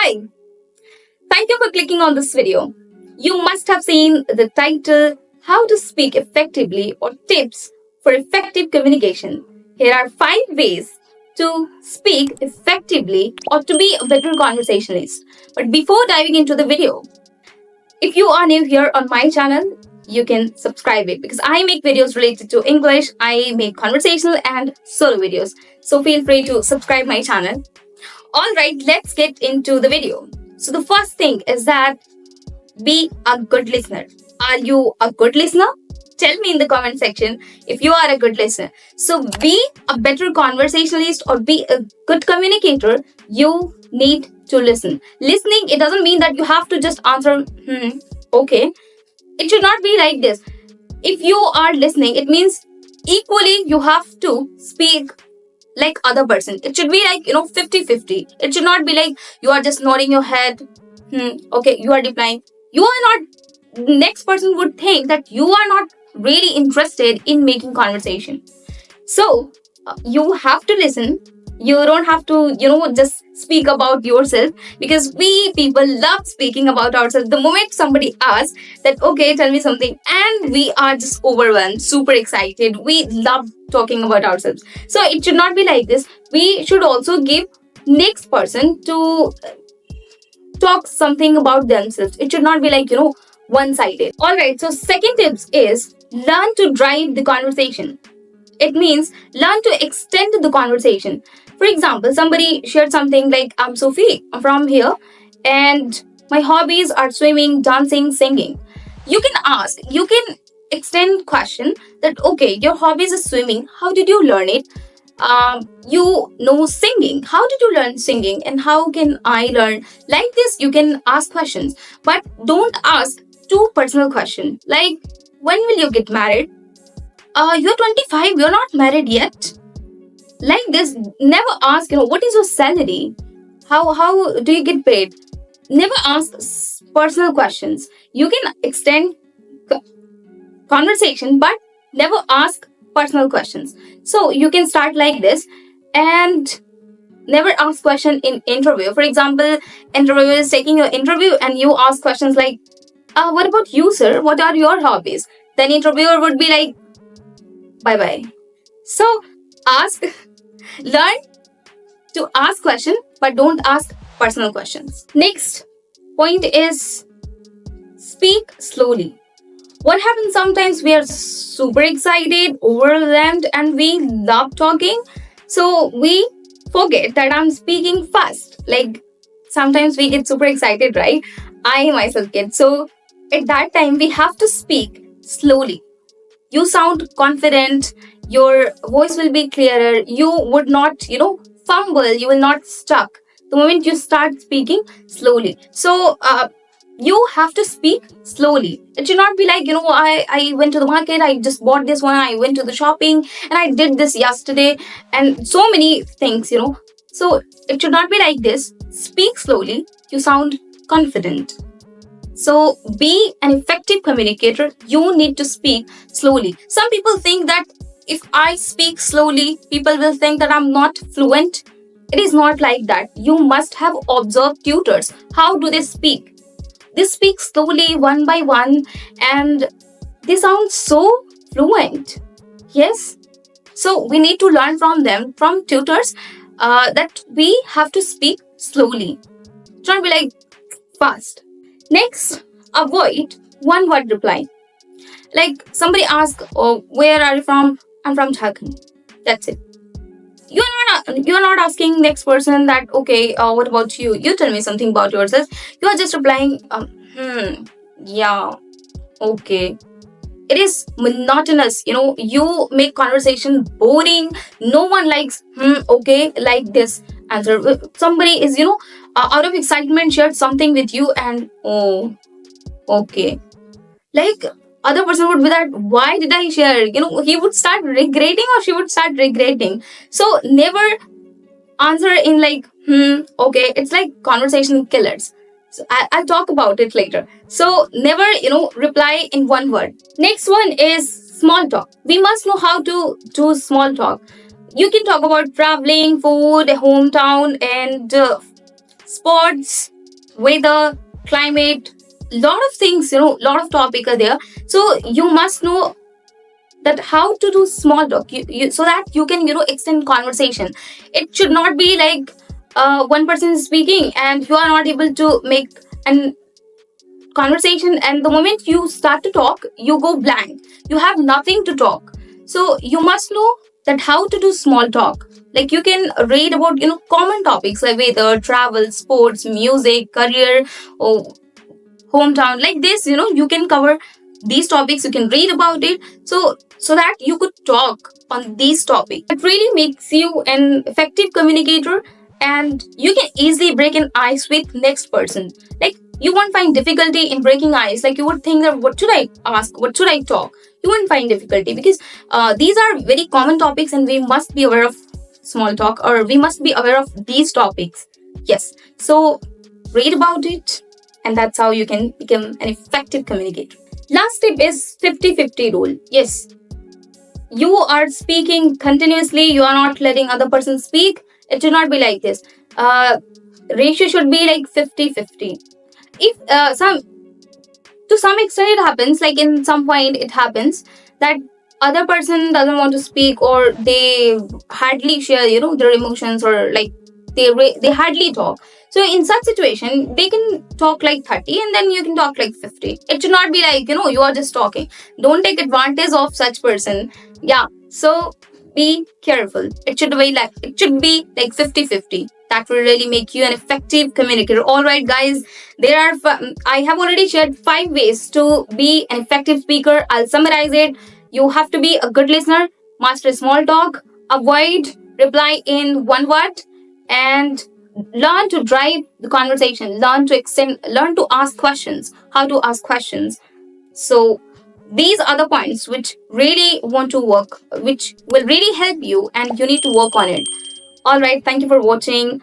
Hi, thank you for clicking on this video. You must have seen the title How to Speak Effectively or Tips for Effective Communication. Here are 5 ways to speak effectively or to be a better conversationalist. But before diving into the video, if you are new here on my channel, you can subscribe it because I make videos related to English, I make conversational and solo videos. So feel free to subscribe my channel. Alright, let's get into the video. So the first thing is that be a good listener. Are you a good listener? Tell me in the comment section if you are a good listener. So be a better conversationalist or be a good communicator, you need to listen. Listening, it doesn't mean that you have to just answer, okay. It should not be like this. If you are listening, it means equally you have to speak like other person. It should be like 50-50. It should not be like you are just nodding your head, okay, you are replying. You are not, next person would think that you are not really interested in making conversation. So you have to listen. You don't have to just speak about yourself, because we people love speaking about ourselves. The moment somebody asks that, okay, tell me something, and we are just overwhelmed, super excited, we love talking about ourselves. So it should not be like this. We should also give next person to talk something about themselves. It should not be like one-sided. All right, so second tips is learn to drive the conversation. It means learn to extend the conversation. For example, somebody shared something like, I'm Sophie, I'm from here, and my hobbies are swimming, dancing, singing. You can extend question that, okay, your hobbies is swimming, how did you learn it? You know singing, how did you learn singing, and how can I learn? Like this, you can ask questions, but don't ask too personal question like, when will you get married? You're 25, you're not married yet. Like this, never ask, what is your salary? How do you get paid? Never ask personal questions. You can extend conversation, but never ask personal questions. So you can start like this, and never ask question in interview. For example, interviewer is taking your interview and you ask questions like, what about you, sir? What are your hobbies? Then interviewer would be like, bye bye. So ask, learn to ask question, but don't ask personal questions. Next point is speak slowly. What happens sometimes, we are super excited, overwhelmed, and we love talking. So we forget that I'm speaking fast. Like sometimes we get super excited, right? I myself get. So at that time, we have to speak slowly. You sound confident, your voice will be clearer, you would not fumble, you will not stuck the moment you start speaking slowly. So you have to speak slowly. It should not be like, I went to the market, I just bought this one, I went to the shopping, and I did this yesterday, and so many things. So it should not be like this. Speak slowly, you sound confident. So be an effective communicator, you need to speak slowly. Some people think that if I speak slowly, people will think that I'm not fluent. It is not like that. You must have observed tutors. How do they speak? They speak slowly, one by one, and they sound so fluent. Yes? So we need to learn from them, from tutors, that we have to speak slowly. It should not be like fast. Next, avoid one word reply. Like somebody asks, oh, where are you from? I'm from Jharkhand. That's it. You're not asking next person that, okay, what about you? You tell me something about yourself. You are just replying, yeah, okay. It is monotonous. You make conversation boring. No one likes, okay, like this answer. Somebody is, out of excitement shared something with you, and oh, okay. Like other person would be that, why did I share? He would start regretting or she would start regretting. So never answer in like, okay. It's like conversation killers. So I'll talk about it later. So never, reply in one word. Next one is small talk. We must know how to do small talk. You can talk about traveling, food, hometown, and sports, weather, climate, lot of things, lot of topic are there. So you must know that how to do small talk, so that you can extend conversation. It should not be like one person is speaking and you are not able to make an conversation, and the moment you start to talk you go blank, you have nothing to talk. So you must know that how to do small talk. Like you can read about common topics like weather, travel, sports, music, career, or hometown. Like this, you can cover these topics, you can read about it, so that you could talk on these topics. It really makes you an effective communicator, and you can easily break an ice with next person. Like you won't find difficulty in breaking ice. Like you would think that what should I ask, what should I talk, you won't find difficulty, because these are very common topics and we must be aware of small talk, or we must be aware of these topics. Yes, so read about it, and that's how you can become an effective communicator. Last tip is 50-50 rule. Yes, you are speaking continuously, you are not letting other person speak. It should not be like this. Ratio should be like 50-50. If some to some extent it happens, like in some point it happens that other person doesn't want to speak, or they hardly share their emotions, or like they hardly talk. So in such situation they can talk like 30 and then you can talk like 50. It should not be like you are just talking. Don't take advantage of such person. Yeah, so be careful. It should be like 50-50. That will really make you an effective communicator. All right guys, I have already shared 5 ways to be an effective speaker. I'll summarize it. You have to be a good listener, master small talk, avoid reply in one word, and learn to drive the conversation, learn to ask questions, how to ask questions. So these are the points which really want to work, which will really help you, and you need to work on it. All right, thank you for watching.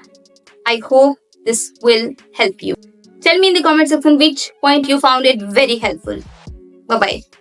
I hope this will help you. Tell me in the comment section which point you found it very helpful. Bye bye.